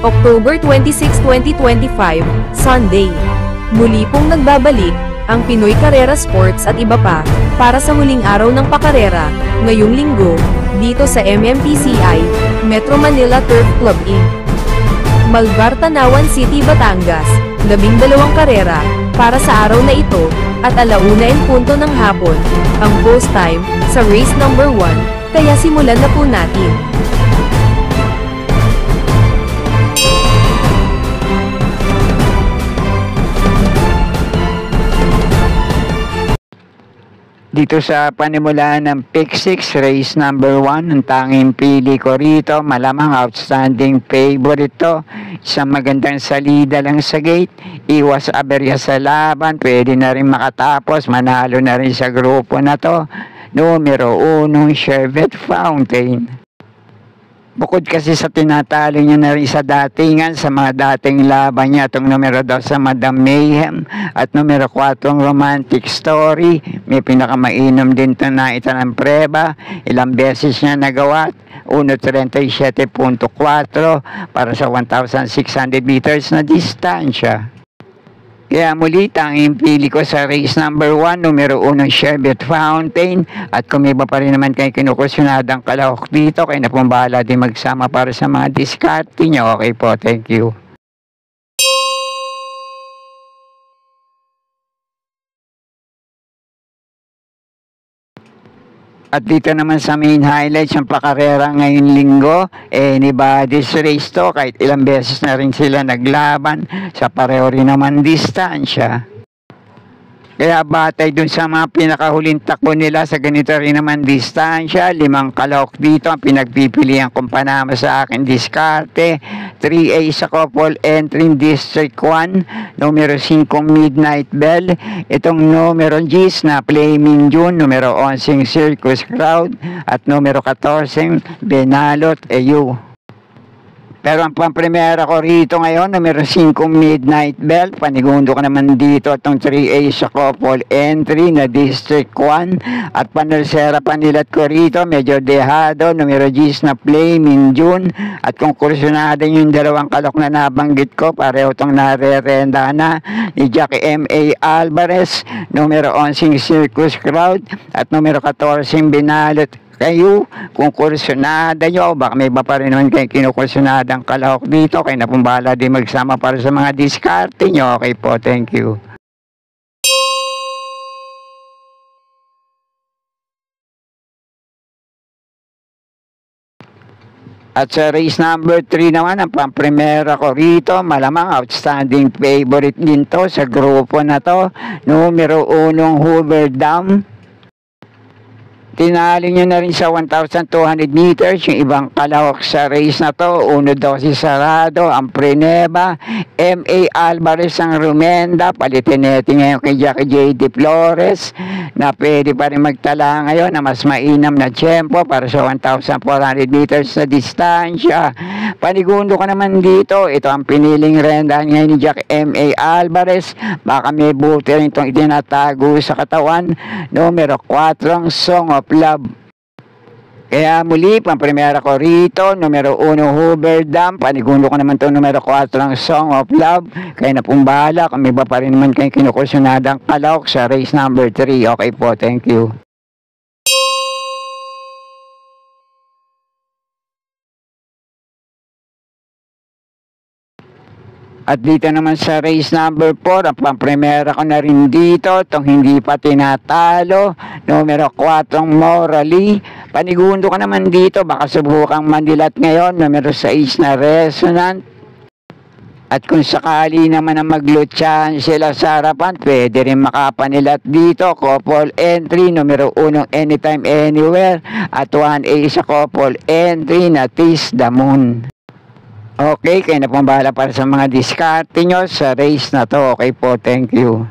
October 26, 2025, Sunday. Muli pong nagbabalik ang Pinoy Carrera Sports at iba pa para sa huling araw ng pakarera ngayong linggo dito sa MMPCI, Metro Manila Turf Club Inc. Malvar, Tanawan City, Batangas, 12 karera para sa araw na ito at 1:00 ng hapon ang post time sa race number 1, kaya simulan na po natin. Dito sa panimulaan ng Pick 6 race number 1, ang tanging pili ko rito, malamang outstanding favorite to. Isang magandang salida lang sa gate, iwas aberya sa laban, pwede na rin makatapos, manalo na rin sa grupo na to. Numero 1, Sherbet Fountain. Bukod kasi sa tinatalo niya na rin sa datingan, sa mga dating laban niya, itong numero 2 sa Madam Mayhem at numero 4 Romantic Story, may pinakamainom din ito na ito ng preba, ilang beses niya nagawa, 1:37.4 para sa 1,600 meters na distansya. Kaya muli, tanging pili ko sa race number 1, numero 1, Sherbet Fountain. At kung iba pa rin naman kayo kinukusyonadang kalahok dito, kayo na pong bahala din magsama para sa mga diskarte nyo. Okay po, thank you. At dito naman sa main highlights ng pakarera ngayong linggo, anybody's race to, kahit ilang beses na rin sila naglaban sa pareho rin naman distansya. Kaya batay dun sa mga pinakahuling takbo nila sa ganito rin naman distansya, 5 kalahok dito ang pinagpipilian kong panama sa akin diskarte. 3A sa couple entry District 1, numero 5 Midnight Bell, itong numero 10 na Flaming June, numero 11 Circus Crowd, at numero 14 Benalot EU. Pero ang pampremera ko rito ngayon, numero 5 Midnight Bell, panigundo ka naman dito itong 3A sa couple entry na District 1, at panersera panilat ko rito, medyo dehado, numero 10 na Flaming June, at kung kursyonada yung dalawang kalok na nabanggit ko, pareho itong narerenda na ni Jackie M.A. Alvarez, numero 11 Circus Crowd, at numero 14 Binalot kayo. Kung kursyonada nyo, baka may iba pa rin naman kayo kinukursyonadang kalahok dito, kayo na pong bahala din magsama para sa mga diskarte nyo. Okay po, thank you. At sa race number 3 naman, ang pampremera ko rito, malamang outstanding favorite din to sa grupo na to, numero 1 Hoover Dam. Tinalo nyo na rin sa 1,200 meters yung ibang kalahok sa race na to. 1-2 sarado ang Preneba, M.A. Alvarez ang Rumenda, palitin natin ngayon kay Jackie J.D. Flores na pwede pa rin magtala ngayon na mas mainam na tiyempo para sa 1,400 meters na distansya. Panigundo ko naman dito, ito ang piniling renda ngayon ni Jackie M.A. Alvarez, baka may buti rin itong itinatago sa katawan, numero 4 Song of Love. Kaya muli, pampremera ko rito, numero 1 Hoover Dam, panigundo ko naman itong numero 4 Song of Love, kaya na pong bahala, kung may iba pa rin naman kayong kinukursyonadang kalahok sa race number 3. Okay po, thank you. At dito naman sa race number 4, ang pampremera ko na rin dito, itong hindi pa tinatalo, numero 4 Morally. Panigundo ko naman dito, baka subukang mandilat ngayon, numero 6 na Resonant. At kung sakali naman na maglutsahan sila sa harapan, pwede rin makapanilat dito, couple entry, numero 1 Anytime Anywhere, at 1A sa couple entry na Tis the Moon. Okay, kayo na pong bahala para sa mga diskarte nyo sa race na to. Okay po, thank you.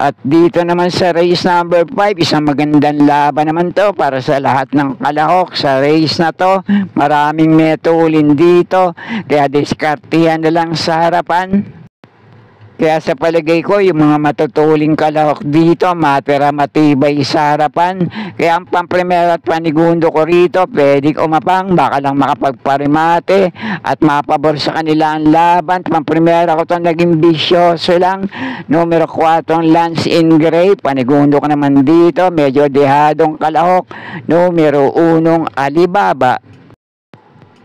At dito naman sa race number 5, isang magandang laban naman to para sa lahat ng kalahok sa race na to. Maraming metulin dito, kaya diskartihan na lang sa harapan. Kaya sa palagay ko, yung mga matutuling kalahok dito, matira matibay sa harapan. Kaya ang pamprimero at panigundo ko rito, pwedeng umapang, baka lang makapagparimate at mapabor sa kanila ang laban. Pamprimero ko ito naging bisyoso lang. Numero 4, Lance Ingray. Panigundo ko naman dito, medyo dehadong kalahok. Numero 1, Alibaba.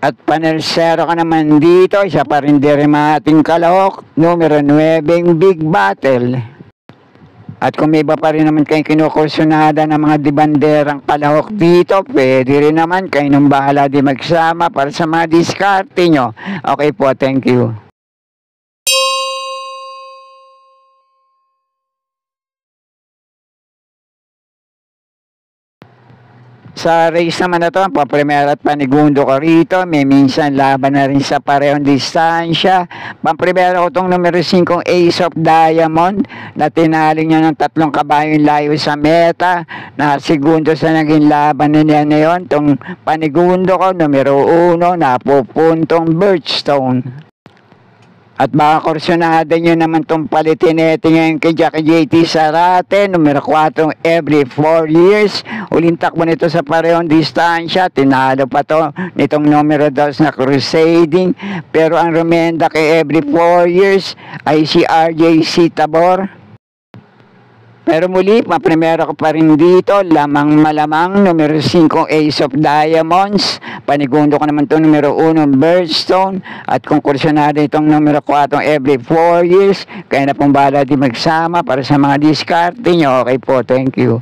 At panersero ka naman dito, isa pa rin dirimating kalahok, numero 9, Big Battle. At kung may iba pa rin naman kayong kinukursunada ng mga dibanderang kalahok dito, pwede rin naman kayo nang bahala di magsama para sa mga diskarte nyo. Okay po, thank you. Sa race naman na to, ang pamprimero at panigundo ko rito, may minsan laban na rin sa parehong distansya. Pamprimero ko itong numero 5, Ace of Diamond, na tinaling niya ng 3 kabayong layo sa meta, na segundo sa naging laban na niya na yun. Itong panigundo ko, numero 1, napupuntong Birchstone. At baka kursunada nyo naman itong palitinete ngayon kay Jackie JT Zarate, numero 4, every 4 years. Uling takbo nito sa parehong distansya, tinalo pa to nitong numero 2 na Crusading. Pero ang rumenda kay every 4 years ay si RJC Tabor. Pero muli, paprimero ko pa rin dito, lamang malamang, numero 5, Ace of Diamonds. Panigundo ko naman itong numero 1, Birthstone. At kung kursunada itong numero 4, every 4 years, kaya na pong bahala di magsama para sa mga diskarte nyo. Okay po, thank you.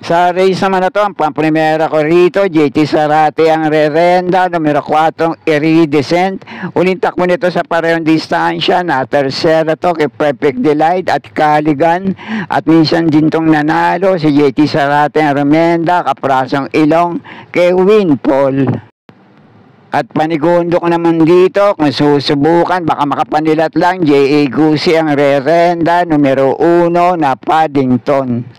Sa race naman na to, ang pamprimera ko rito, JT Zarate ang rerenda, numero 4, Iridescent. Uling takbo nito sa parehong distansya, na tercera to kay Perfect Delight at Caligan. At minsan din tong nanalo, si JT Zarate ang remenda, kaprasong ilong kay Winpol. At panigundo ko naman dito, kung susubukan, baka makapanilat lang, J.A. Gusi ang rerenda, numero 1 na Paddington.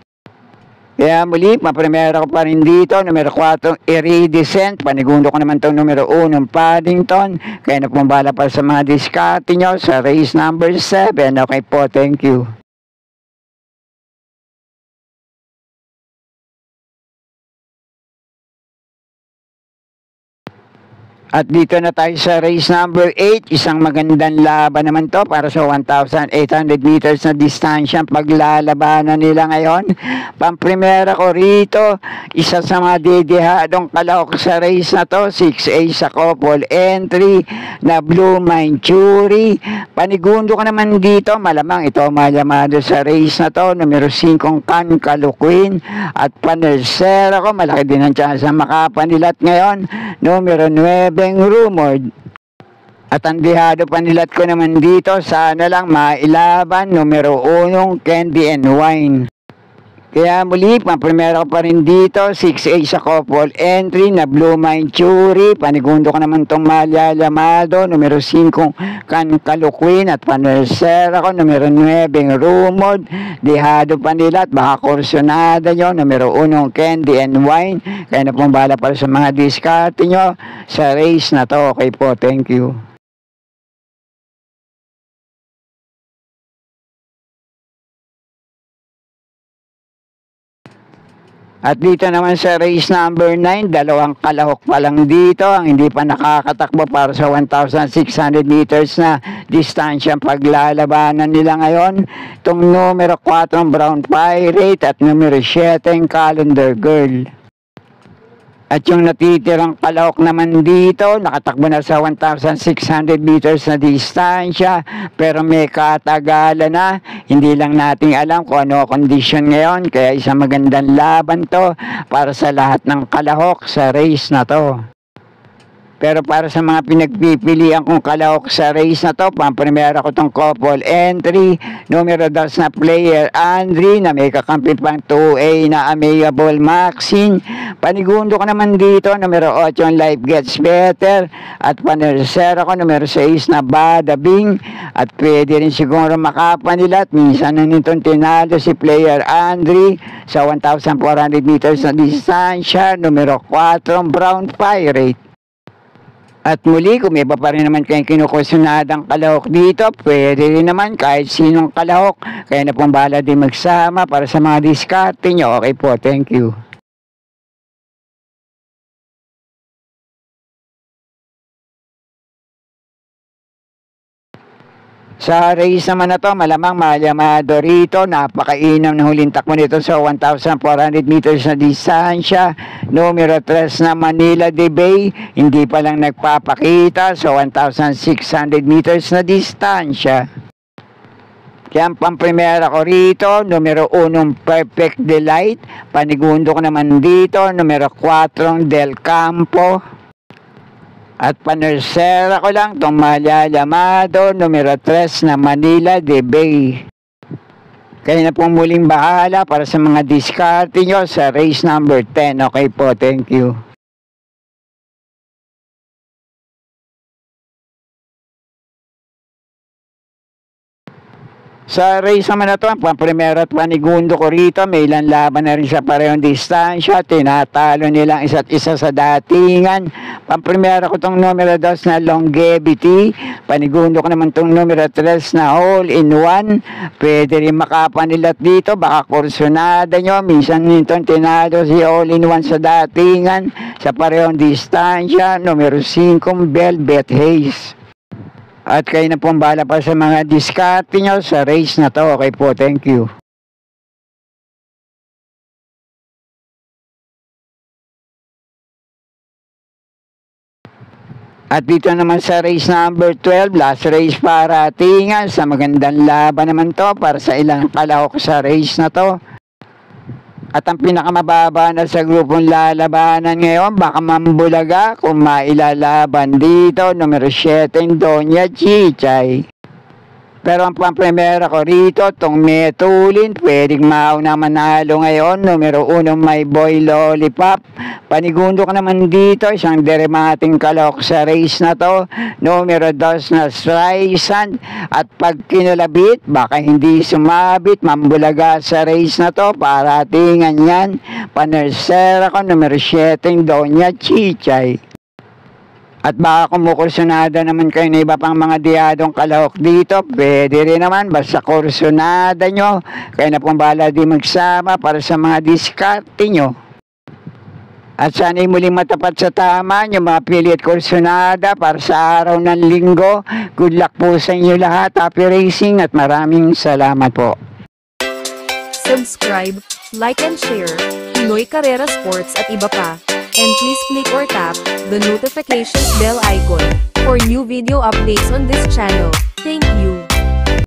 Kaya muli, paprimera ko pa rin dito, numero 4, Iridescent. Panigundo ko naman itong numero 1, Paddington. Kaya na pumbala pa sa mga diskarte nyo sa race number 7. Okay po, thank you. At dito na tayo sa race number 8, isang magandang laban naman to para sa 1,800 meters na distansya paglalabanan nila ngayon. Pamprimera ko rito, isa sa mga dedihadong kalahok sa race na to, 6A sa couple entry na Blue Manchuri. Panigundo ko naman dito, malamang ito malamado sa race na to, numero 5 Can Kaluquin. At panersera ko, malaki din ang chance na makapanilat ngayon, numero 9 Rumored. At ang dihado panilat ko naman dito, sana lang mailaban, numero 1 Candy and Wine. Kaya muli, pamprimera ko pa rin dito, 6A sa couple entry na Blue Manchuri. Panigundo ko naman itong malyalamado, numero 5 Can Kaluquin. At panersera ko, numero 9 Rumored. Dihado panilat, baka kursunada nyo, numero 1 Candy and Wine. Kaya na pong bala para sa mga diskarte nyo sa race na to. Okay po, thank you. At dito naman sa race number 9, dalawang kalahok pa lang dito ang hindi pa nakakatakbo para sa 1,600 meters na distansya paglalabanan nila ngayon. Itong numero 4 Brown Pirate at numero 7 Calendar Girl. At yung natitirang kalahok naman dito, nakatakbo na sa 1,600 meters na distansya, pero may katagalan na. Hindi lang natin alam kung ano kondisyon ngayon, kaya isang magandang laban to para sa lahat ng kalahok sa race na to. Pero para sa mga pinagpipilian kong kalahok sa race na to, pamprimera ko tong couple entry, numero 2 na player Andre na may kakampi pang 2A na Amiable Maxine. Panigundo ko naman dito, numero 8 yung Life Gets Better, at panersera ko numero 6 na Badabing, at pwede rin siguro makapanila at minsan na nitong tinalo si player Andre sa 1,400 meters na distansya, numero 4 Brown Pirate. At muli, kung may iba pa rin naman kayong kinukusunadang kalahok dito, pwede rin naman kahit sinong kalahok. Kaya na pong bahala din magsama para sa mga diskarte nyo. Okay po, thank you. Sa race naman na to, malamang malamado rito. Napakainam na huling takbo nito sa 1,400 meters na distansya. Numero 3 na Manila de Bay, hindi pa lang nagpapakita sa 1,600 meters na distansya. Kaya ang pamprimera ko rito, numero 1 Perfect Delight. Panigundo ko naman dito, numero 4 Del Campo. At panersera ko lang itong Malalamado, numero 3 na Manila de Bay. Kaya na pong muling bahala para sa mga diskarte nyo sa race number 10. Okay po, thank you. Sa race naman na ito, ang pamprimero at panigundo ko rito, may ilang laban na rin sa parehong distansya, tinatalo nilang isa't isa sa datingan. Pamprimero ko itong numero 2 na Longevity, panigundo ko naman itong numero 3 na All in One. Pwede rin makapanilat dito, baka kursunada nyo, minsan nitong tinalo si All in One sa datingan, sa parehong distansya, numero 5 Velvet Haze. At kayo na pong bahala pa sa mga diskarte nyo sa race na to. Okay po, thank you. At dito naman sa race number 12, last race para atingan. Sa magandang laban naman to para sa ilang kalahok sa race na to. At ang pinakamababa na sa grupong lalabanan ngayon, baka mambulaga kung mailalaban dito, numero 7, Doña Chichay. Pero ang pamprimera ko rito, itong Metulin, pwedeng mauna manalo ngayon, numero 1, My Boy Lollipop. Panigundo ko naman dito, isang deremating kalahok sa race na to, numero 2 na Streisand. At pag kinalabit, baka hindi sumabit, mambulaga sa race na to, para atingan yan. Panersera ko, numero 7, Doña Chichay. At baka kumukursunada naman kayo na iba pang mga diyadong kalahok dito, pwede rin naman, basta kursunada nyo. Kaya na pong bahala din magsama para sa mga diskarte nyo. At sana'y muling matapat sa tama yung mga pili at kursunada para sa araw ng linggo. Good luck po sa inyo lahat. Happy racing at maraming salamat po. Subscribe, like and share, Pinoy Carrera Sports at iba pa. And please click or tap the notifications bell icon for new video updates on this channel. Thank you.